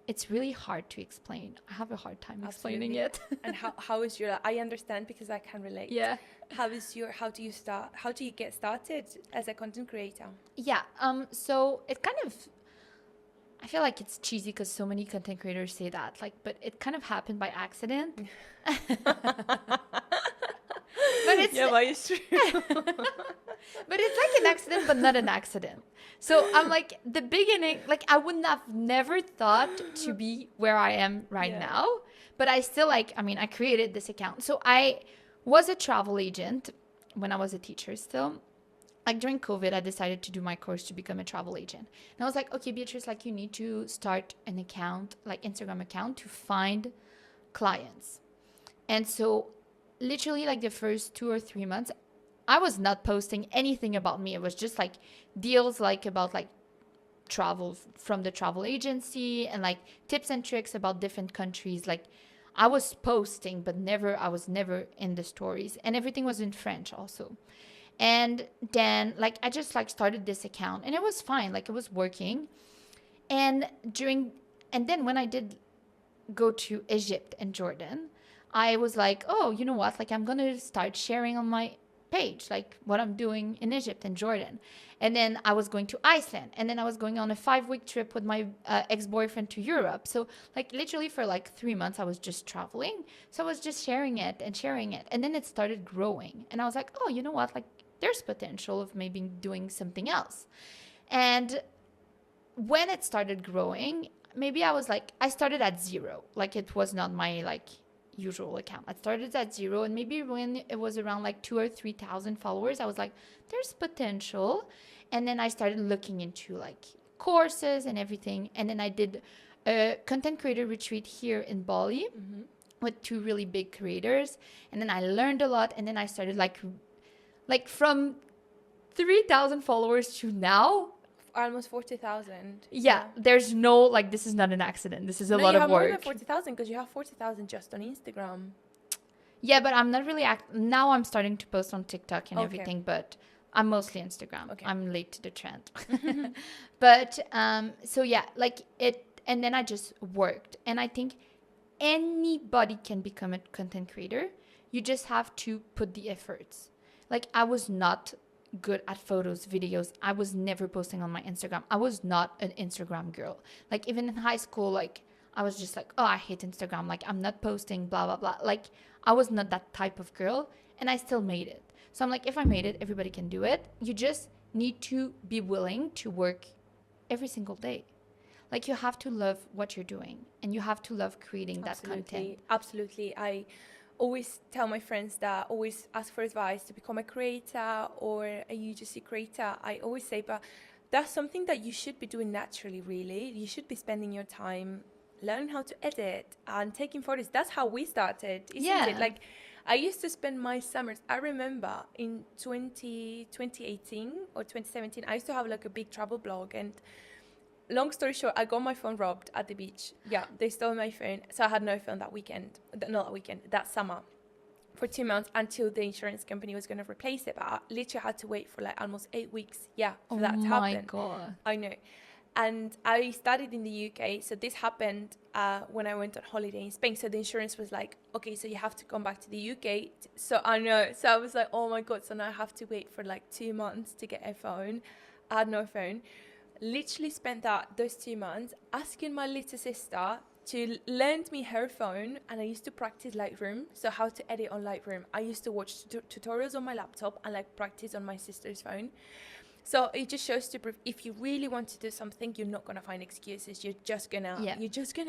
It's really hard to explain. I have a hard time explaining it. And how is your, I understand because I can relate. Yeah. How do you get started as a content creator? Yeah. So it kind of, I feel like it's cheesy because so many content creators say that, like, but it kind of happened by accident. But it's true. But it's like an accident, but not an accident. So I'm like, the beginning, like I wouldn't have never thought to be where I am right now, but I still like, I mean, I created this account. So I was a travel agent when I was a teacher still. Like during COVID, I decided to do my course to become a travel agent. And I was like, okay, Beatrice, like you need to start an account, like Instagram account, to find clients. And so literally like the first 2 or 3 months, I was not posting anything about me. It was just like deals like about like travel from the travel agency and like tips and tricks about different countries. Like I was posting, but I was never in the stories, and everything was in French also. And then like I just like started this account and it was fine. Like it was working. And then when I did go to Egypt and Jordan, I was like, oh, you know what? Like I'm going to start sharing on my page, like what I'm doing in Egypt and Jordan. And then I was going to Iceland, and then I was going on a 5-week trip with my ex-boyfriend to Europe. So like literally for like 3 months I was just traveling. So I was just sharing it. And then it started growing, and I was like, oh, you know what, like there's potential of maybe doing something else. And when it started growing, maybe I started at 0. Like, it was not my like usual account. I started at 0, and maybe when it was around like 2 or 3,000 followers, I was like, there's potential. And then I started looking into like courses and everything. And then I did a content creator retreat here in Bali with 2 really big creators. And then I learned a lot. And then I started like from 3,000 followers to now, almost 40,000. yeah, there's no, like, this is not an accident. This is a lot of more work. than 40,000 because you have 40,000 just on Instagram. Yeah, but I'm not really now I'm starting to post on TikTok and everything, but I'm mostly Instagram. Okay. I'm late to the trend. But so yeah, like it, and then I just worked. And I think anybody can become a content creator. You just have to put the efforts. Like, I was not good at photos, videos. I was never posting on my Instagram. I was not an Instagram girl. Like, even in high school, like, I was just like, oh, I hate Instagram. Like, I'm not posting, blah, blah, blah. Like, I was not that type of girl, and I still made it. So I'm like, if I made it, everybody can do it. You just need to be willing to work every single day. Like, you have to love what you're doing, and you have to love creating that content. Absolutely. I always tell my friends that always ask for advice to become a creator or a UGC creator. I always say, but that's something that you should be doing naturally, really. You should be spending your time learning how to edit and taking photos. That's how we started, isn't it? Like, I used to spend my summers. I remember in 2018 or 2017, I used to have like a big travel blog, and long story short, I got my phone robbed at the beach. Yeah, they stole my phone. So I had no phone that summer for 2 months until the insurance company was going to replace it. But I literally had to wait for like almost 8 weeks, for that to happen. Oh my God. I know. And I studied in the UK. So this happened when I went on holiday in Spain. So the insurance was like, okay, so you have to come back to the UK. So I know. So I was like, oh my God. So now I have to wait for like 2 months to get a phone. I had no phone. Literally spent those 2 months asking my little sister to lend me her phone, and I used to practice Lightroom, so how to edit on Lightroom. I used to watch tutorials on my laptop and like practice on my sister's phone. So it just shows to prove if you really want to do something, you're not gonna find excuses. You're just gonna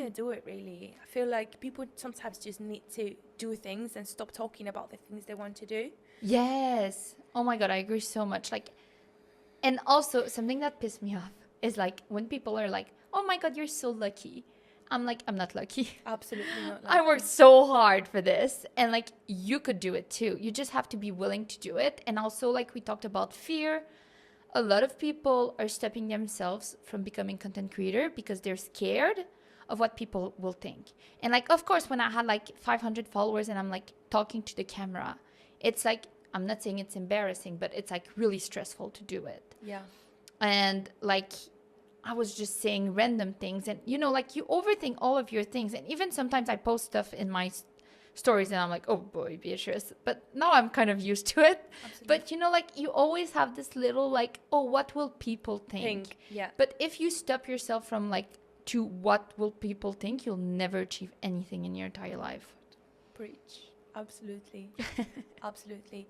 do it. Really, I feel like people sometimes just need to do things and stop talking about the things they want to do. Yes. Oh my God, I agree so much. Like, and also something that pissed me off is like when people are like, oh my God, you're so lucky. I'm like, I'm not lucky. Absolutely not lucky. I worked so hard for this. And like, you could do it too. You just have to be willing to do it. And also, like we talked about fear, a lot of people are stopping themselves from becoming content creator because they're scared of what people will think. And like, of course, when I had like 500 followers and I'm like talking to the camera, it's like, I'm not saying it's embarrassing, but it's like really stressful to do it. Yeah. And like, I was just saying random things, and you know, like, you overthink all of your things. And even sometimes I post stuff in my stories and I'm like, oh boy, Beatrice. But now I'm kind of used to it. Absolutely. But you know, like, you always have this little like, oh, what will people think? Yeah. But if you stop yourself from like to what will people think, you'll never achieve anything in your entire life. Preach. Absolutely. Absolutely.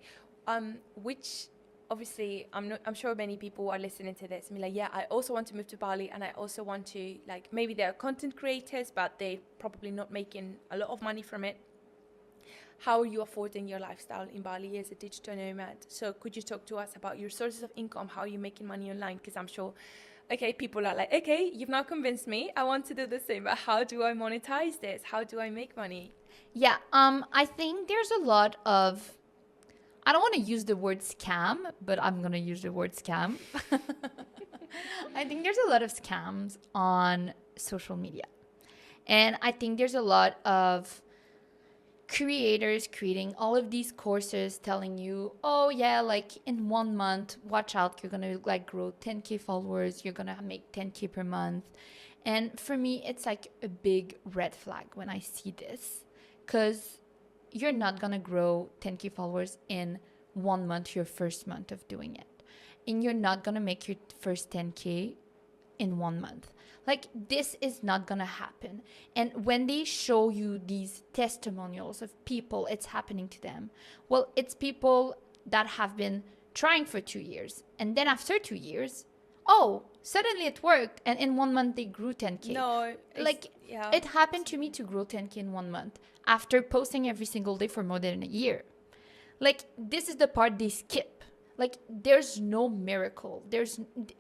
Which obviously I'm sure many people are listening to this and be like, yeah, I also want to move to Bali, and I also want to, like, maybe they're content creators, but they're probably not making a lot of money from it. How are you affording your lifestyle in Bali as a digital nomad? So could you talk to us about your sources of income, how you're making money online? Because I'm sure, okay, people are like, okay, you've now convinced me, I want to do the same, but how do I monetize this? How do I make money? Yeah, I think there's a lot of, I don't want to use the word scam, but I'm going to use the word scam. I think there's a lot of scams on social media. And I think there's a lot of creators creating all of these courses telling you, oh yeah, like in 1 month, watch out, you're going to like grow 10K followers, you're going to make 10K per month. And for me, it's like a big red flag when I see this, because you're not going to grow 10K followers in 1 month, your first month of doing it. And you're not going to make your first 10K in 1 month. Like, this is not going to happen. And when they show you these testimonials of people, it's happening to them. Well, it's people that have been trying for 2 years. And then after 2 years, oh, suddenly it worked. And in 1 month, they grew 10K. No, Like, it happened to me to grow 10K in 1 month after posting every single day for more than a year. Like, this is the part they skip. Like, there's no miracle.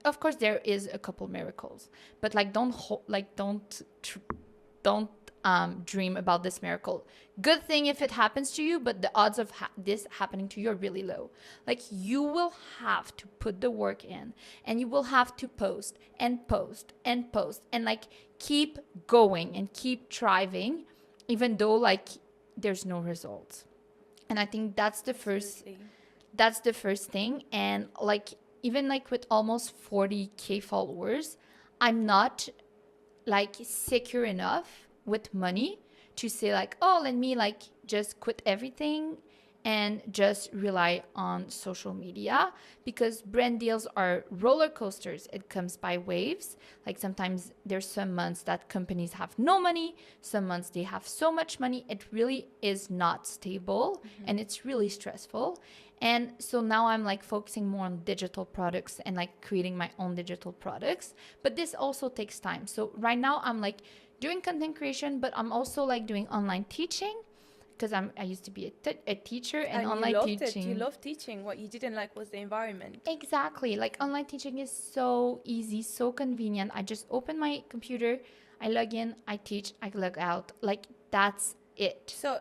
Of course, there is a couple miracles, but like, don't dream about this miracle. Good thing if it happens to you, but the odds of this happening to you are really low. Like, you will have to put the work in, and you will have to post and post and post and like keep going and keep striving, even though like there's no results. And I think that's the first thing. And like, even like with almost 40K followers, I'm not like secure enough with money to say like, oh, let me like just quit everything and just rely on social media, because brand deals are roller coasters. It comes by waves. Like, sometimes there's some months that companies have no money, some months they have so much money. It really is not stable, and it's really stressful. And so now I'm like focusing more on digital products and like creating my own digital products, but this also takes time. So right now I'm like doing content creation, but I'm also like doing online teaching, because I used to be a teacher, and online teaching. You love teaching. What you didn't like was the environment. Exactly. Like, online teaching is so easy, so convenient. I just open my computer, I log in, I teach, I log out. Like, that's it. So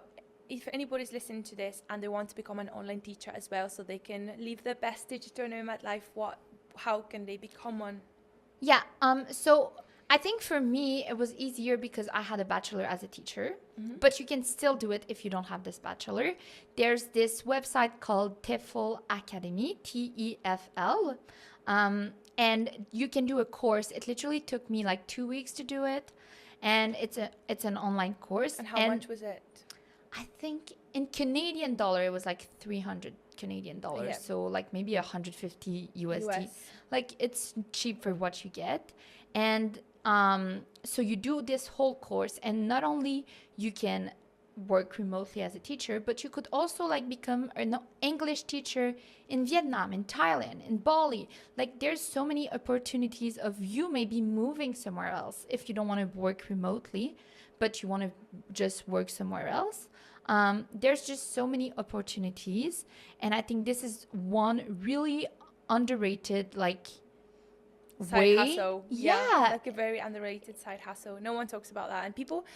if anybody's listening to this and they want to become an online teacher as well, so they can live their best digital nomad life, how can they become one? Yeah. So I think for me, it was easier because I had a bachelor as a teacher, but you can still do it if you don't have this bachelor. There's this website called TEFL Academy, TEFL, and you can do a course. It literally took me like 2 weeks to do it, and it's an online course. And how much was it? I think in Canadian dollar, it was like 300 Canadian dollars. Yeah. So like maybe 150 USD. US. Like, it's cheap for what you get. And so you do this whole course, and not only you can work remotely as a teacher, but you could also like become an English teacher in Vietnam, in Thailand, in Bali. Like, there's so many opportunities of you maybe moving somewhere else if you don't want to work remotely, but you want to just work somewhere else. There's just so many opportunities, and I think this is one really underrated like Side hustle. Yeah. Like a very underrated side hustle. No one talks about that. And people,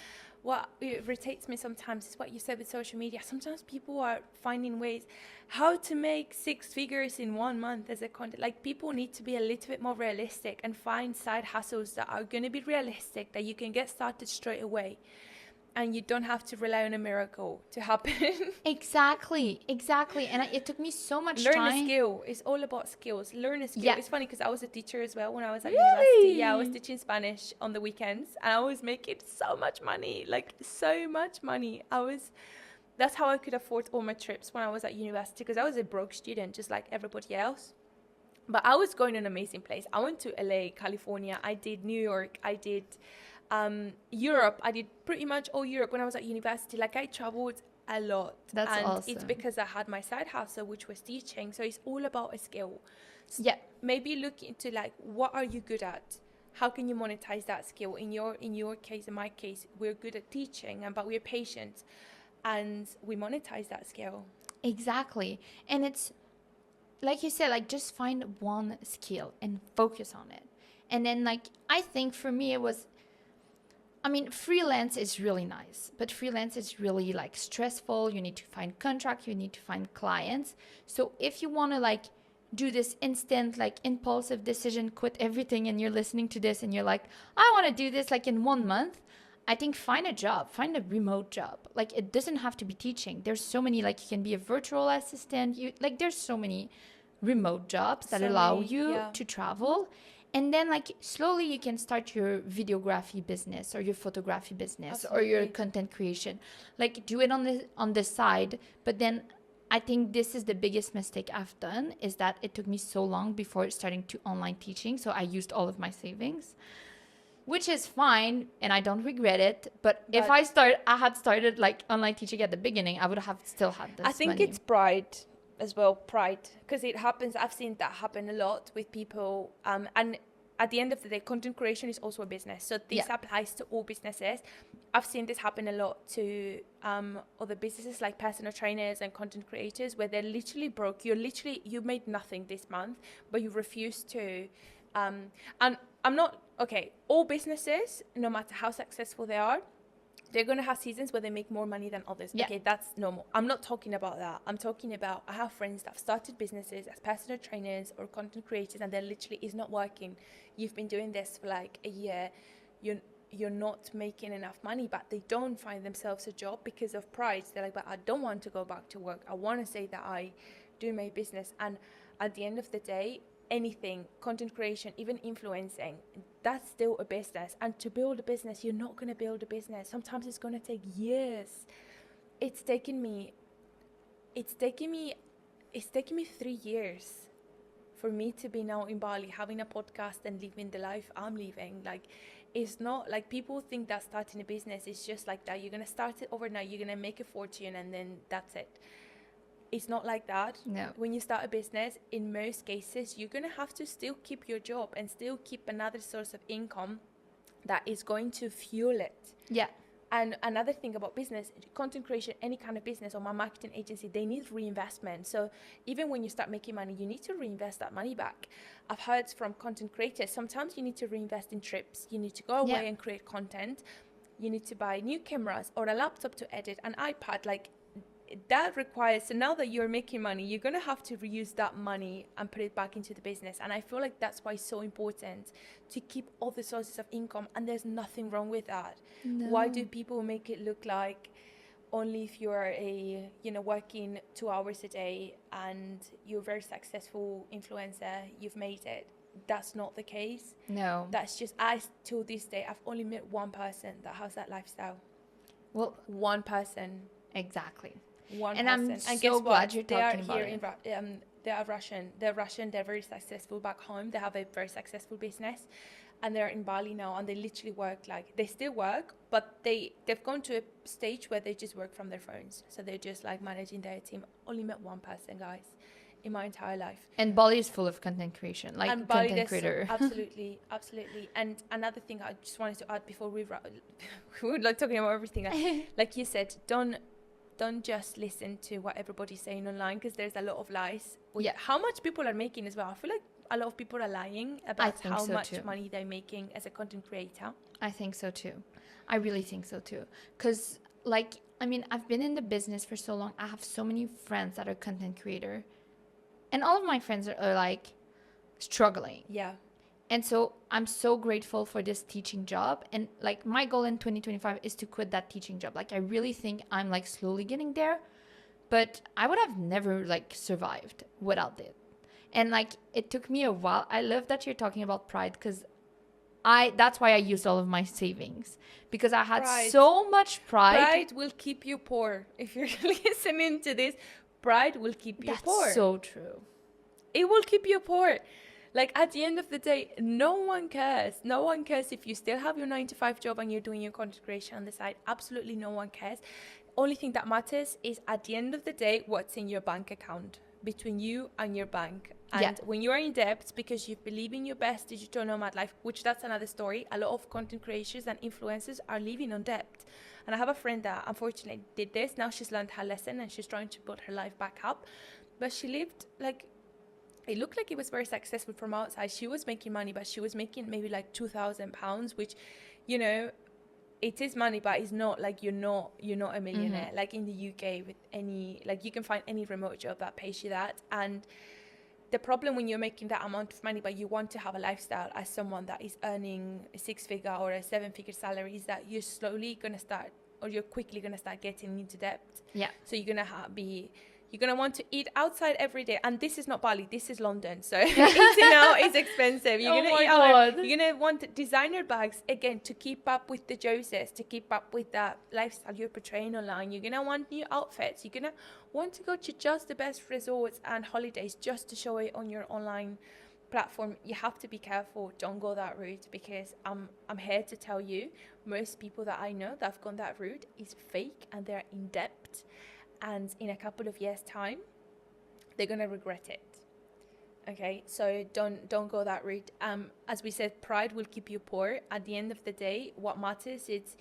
what irritates me sometimes is what you said with social media. Sometimes people are finding ways how to make 6 figures in 1 month as a content. Like, people need to be a little bit more realistic and find side hustles that are going to be realistic, that you can get started straight away. And you don't have to rely on a miracle to happen. Exactly. And it took me so much time. Learn a skill. It's all about skills. Learn a skill. Yeah. It's funny because I was a teacher as well when I was at Really? university. Yeah, I was teaching Spanish on the weekends, and I was making so much money. Like, so much money. That's how I could afford all my trips when I was at university, because I was a broke student just like everybody else. But I was going to an amazing place. I went to LA, California. I did New York. I did Europe. I did pretty much all Europe when I was at university. Like, I traveled a lot. That's awesome. It's because I had my side hustle, which was teaching. So it's all about a skill. Yeah. Maybe look into like, what are you good at? How can you monetize that skill? In your case, in my case, we're good at teaching, but we're patient, and we monetize that skill. Exactly. And it's like you said, like, just find one skill and focus on it. And then like, I think for me it was, I mean, freelance is really nice, but freelance is really like stressful. You need to find contracts, you need to find clients. So if you want to like do this instant, like impulsive decision, quit everything, and you're listening to this and you're like, I want to do this like in 1 month, I think find a job, find a remote job. Like, it doesn't have to be teaching. There's so many, like, you can be a virtual assistant. There's so many remote jobs that allow you to travel. And then like slowly you can start your videography business or your photography business. Absolutely. Or your content creation. Like, do it on the side. But then I think this is the biggest mistake I've done, is that it took me so long before starting to online teaching. So I used all of my savings, which is fine, and I don't regret it. But if I had started like online teaching at the beginning, I would have still had this. I think money. it's pride. as well, pride, because it happens. I've seen that happen a lot with people, and at the end of the day, content creation is also a business, so this applies to all businesses. I've seen this happen a lot to other businesses like personal trainers and content creators, where they're literally broke. You made nothing this month, but you refuse to, and I'm not, okay, all businesses, no matter how successful they are, they're going to have seasons where they make more money than others. Yeah. Okay, that's normal. I'm not talking about that. I'm talking about, I have friends that have started businesses as personal trainers or content creators, and they're literally, it's not working. You've been doing this for like a year. You're not making enough money, but they don't find themselves a job because of pride. They're like, but I don't want to go back to work. I want to say that I do my business. And at the end of the day, anything, content creation, even influencing, that's still a business. And to build a business, you're not going to build a business. Sometimes it's going to take years. It's taken me 3 years for me to be now in Bali, having a podcast and living the life I'm living. Like, it's not like people think that starting a business is just like that. You're going to start it overnight, you're going to make a fortune, and then that's it. It's not like that. No. When you start a business, in most cases, you're going to have to still keep your job and still keep another source of income that is going to fuel it. Yeah. And another thing about business, content creation, any kind of business or my marketing agency, they need reinvestment. So even when you start making money, you need to reinvest that money back. I've heard from content creators, sometimes you need to reinvest in trips. You need to go away and create content. You need to buy new cameras or a laptop to edit, an iPad, like that requires, so now that you're making money, you're going to have to reuse that money and put it back into the business. And I feel like that's why it's so important to keep all the sources of income, and there's nothing wrong with that. No. Why do people make it look like only if you're working 2 hours a day and you're a very successful influencer, you've made it? That's not the case. No. That's just, till this day, I've only met one person that has that lifestyle. Well, one person. Exactly. One and person. I'm so glad you're talking about it. They are Russian. They're Russian. They're very successful back home. They have a very successful business, and they're in Bali now. And they literally work, like, they still work, but they've gone to a stage where they just work from their phones. So they're just like managing their team. Only met one person, guys, in my entire life. And Bali is full of content creation, like and Bali, content creator. Absolutely. And another thing I just wanted to add before we were like talking about everything. Like you said, don't just listen to what everybody's saying online, because there's a lot of lies. How much people are making as well. I feel like a lot of people are lying about how much money they're making as a content creator. I think so too. I really think so too. Because, like, I mean, I've been in the business for so long. I have so many friends that are content creator. And all of my friends are like struggling. Yeah. And so I'm so grateful for this teaching job. And like my goal in 2025 is to quit that teaching job. Like I really think I'm like slowly getting there, but I would have never like survived without it. And like it took me a while. I love that you're talking about pride, because that's why I used all of my savings, because I had so much pride. Pride will keep you poor. If you're listening to this, pride will keep you poor. That's so true. It will keep you poor. Like, at the end of the day, no one cares. No one cares if you still have your 9-to-5 job and you're doing your content creation on the side. Absolutely no one cares. Only thing that matters is, at the end of the day, what's in your bank account between you and your bank. And when you are in debt because you believe in your best digital nomad life, which that's another story. A lot of content creators and influencers are living on debt. And I have a friend that unfortunately did this. Now she's learned her lesson and she's trying to put her life back up. But she lived like, it looked like it was very successful from outside. She was making money, but she was making maybe like £2,000, which, you know, it is money, but it's not like you're not a millionaire. Mm-hmm. Like in the UK, with any, like you can find any remote job that pays you that. And the problem when you're making that amount of money, but you want to have a lifestyle as someone that is earning a 6-figure or a 7-figure salary, is that you're slowly going to start, or you're quickly going to start getting into debt. Yeah. So you're going to you're going to want to eat outside every day. And this is not Bali, this is London. So eating out is expensive. You're going to eat out. You're going to want designer bags, again, to keep up with the Joses, to keep up with that lifestyle you're portraying online. You're going to want new outfits. You're going to want to go to just the best resorts and holidays just to show it on your online platform. You have to be careful. Don't go that route, because I'm here to tell you, most people that I know that have gone that route is fake and they're in debt. And in a couple of years' time, they're going to regret it. Okay, so don't go that route. As we said, pride will keep you poor. At the end of the day, what matters is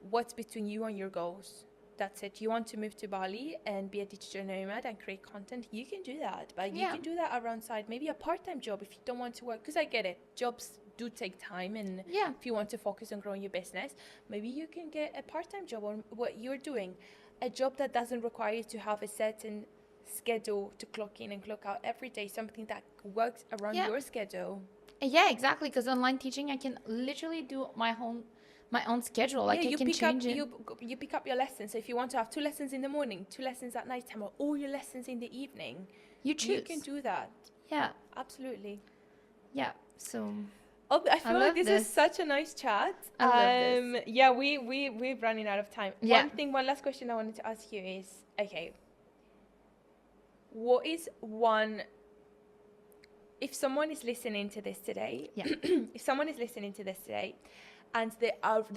what's between you and your goals. That's it. You want to move to Bali and be a digital nomad and create content, you can do that. But you can do that around side, maybe a part-time job if you don't want to work. Because I get it, jobs do take time, and if you want to focus on growing your business, maybe you can get a part-time job on what you're doing, a job that doesn't require you to have a certain schedule to clock in and clock out every day, something that works around your schedule. Yeah, exactly, because online teaching, I can literally do my own schedule. Like, I can change it. You pick up your lessons. So if you want to have 2 lessons in the morning, 2 lessons at night time, or all your lessons in the evening, you choose. You can do that. Yeah, absolutely. Yeah, so I feel like this is such a nice chat. I love this. Yeah, we're running out of time. One last question I wanted to ask you is, okay, what is one, if someone is listening to this today, if someone is listening to this today and they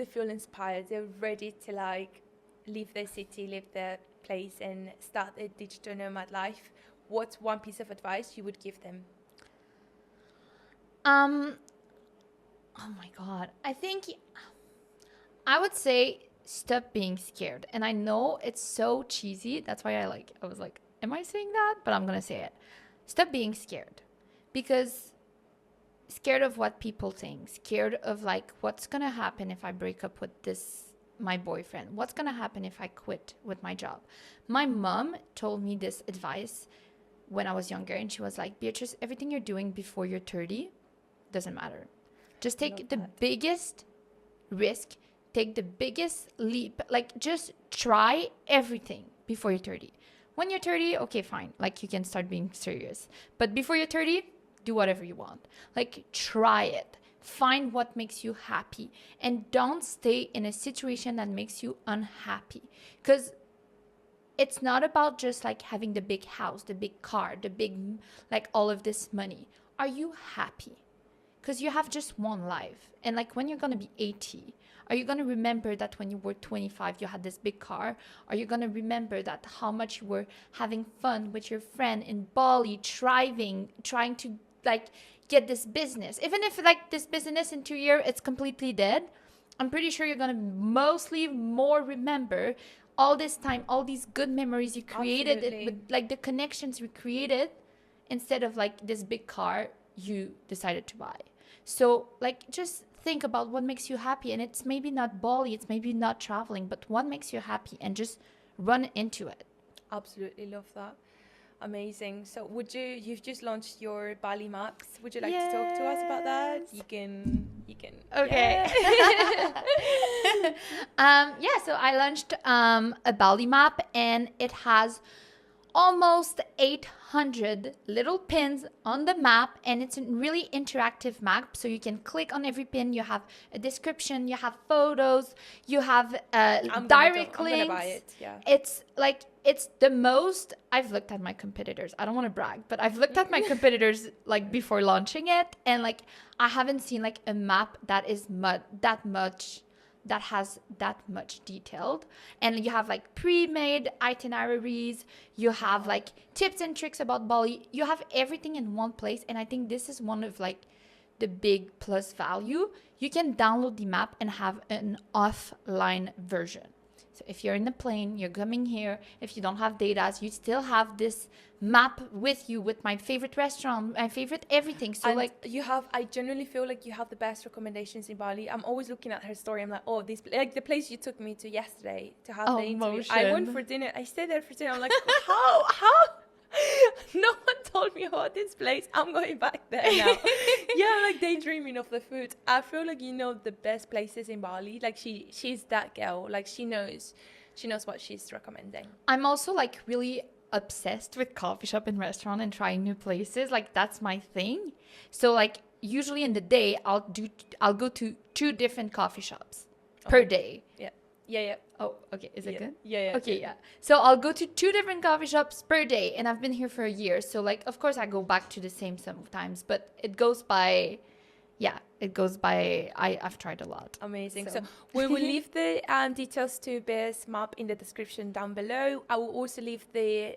feel inspired, they're ready to like leave their city, leave their place and start a digital nomad life, what's one piece of advice you would give them? Oh my God. I think I would say stop being scared. And I know it's so cheesy. That's why I was like, am I saying that? But I'm going to say it. Stop being scared. Because scared of what people think, scared of like what's going to happen if I break up with my boyfriend, what's going to happen if I quit with my job. My mom told me this advice when I was younger, and she was like, Beatrice, everything you're doing before you're 30 doesn't matter. Just take the biggest risk, take the biggest leap, like just try everything before you're 30. When you're 30, okay, fine, like you can start being serious. But before you're 30, do whatever you want. Like, try it. Find what makes you happy, and don't stay in a situation that makes you unhappy. Because it's not about just like having the big house, the big car, the big, like all of this money. Are you happy? Because you have just one life. And like when you're going to be 80, are you going to remember that when you were 25, you had this big car? Are you going to remember that how much you were having fun with your friend in Bali, trying to like get this business? Even if like this business in 2 years, it's completely dead, I'm pretty sure you're going to mostly more remember all this time, all these good memories you created, with like the connections you created, instead of like this big car you decided to buy. So like just think about what makes you happy, and it's maybe not Bali, it's maybe not traveling, but what makes you happy, and just run into it. Absolutely love that. Amazing. So you've just launched your Bali maps. Would you like to talk to us about that? You can. Okay. So I launched a Bali map, and it has almost 800 little pins on the map, and it's a really interactive map, so you can click on every pin. You have a description, you have photos, you have direct links. I'm gonna buy it. It's the most. I've looked at my competitors, I don't want to brag, but I've looked at my competitors like before launching it, and like I haven't seen like a map that has that much detailed. And you have like pre-made itineraries, you have like tips and tricks about Bali, you have everything in one place. And I think this is one of like the big plus value. You can download the map and have an offline version. So if you're in the plane, you're coming here, if you don't have data, you still have this map with you, with my favorite restaurant, my favorite everything. So and I genuinely feel like you have the best recommendations in Bali. I'm always looking at her story. I'm like, oh, this, like the place you took me to yesterday to have the interview. I went for dinner. I stayed there for dinner. I'm like, how? No one told me about this place. I'm going back there now. Like daydreaming of the food. I feel like you know the best places in Bali. Like she's that girl. Like she knows what she's recommending. I'm also like really obsessed with coffee shop and restaurant and trying new places. Like that's my thing. So like usually in the day I'll go to 2 different coffee shops per day. Yeah. Oh, okay. Is it good? Yeah. Okay, yeah. So I'll go to 2 different coffee shops per day, and I've been here for a year. So like, of course I go back to the same sometimes, but it goes by, I've tried a lot. Amazing. So we will leave the details to Bear's map in the description down below. I will also leave the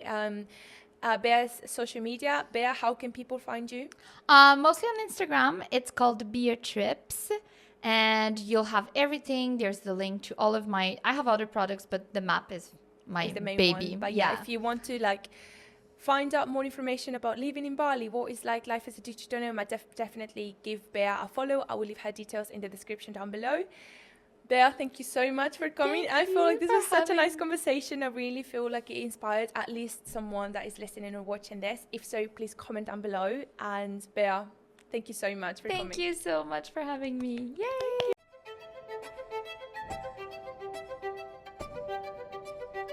Bear's social media. Bear, how can people find you? Mostly on Instagram. It's called Beer Trips. And you'll have everything. There's the link to all of my... I have other products, but the map is my Is the main baby. one. But yeah, if you want to like find out more information about living in Bali, what is like life as a digital nomad, definitely give Bear a follow. I will leave her details in the description down below. Bear, thank you so much for coming. I feel like this was such a nice conversation. I really feel like it inspired at least someone that is listening or watching this. If so, please comment down below. And Bear, thank you so much for coming. Thank you so much for having me. Yay!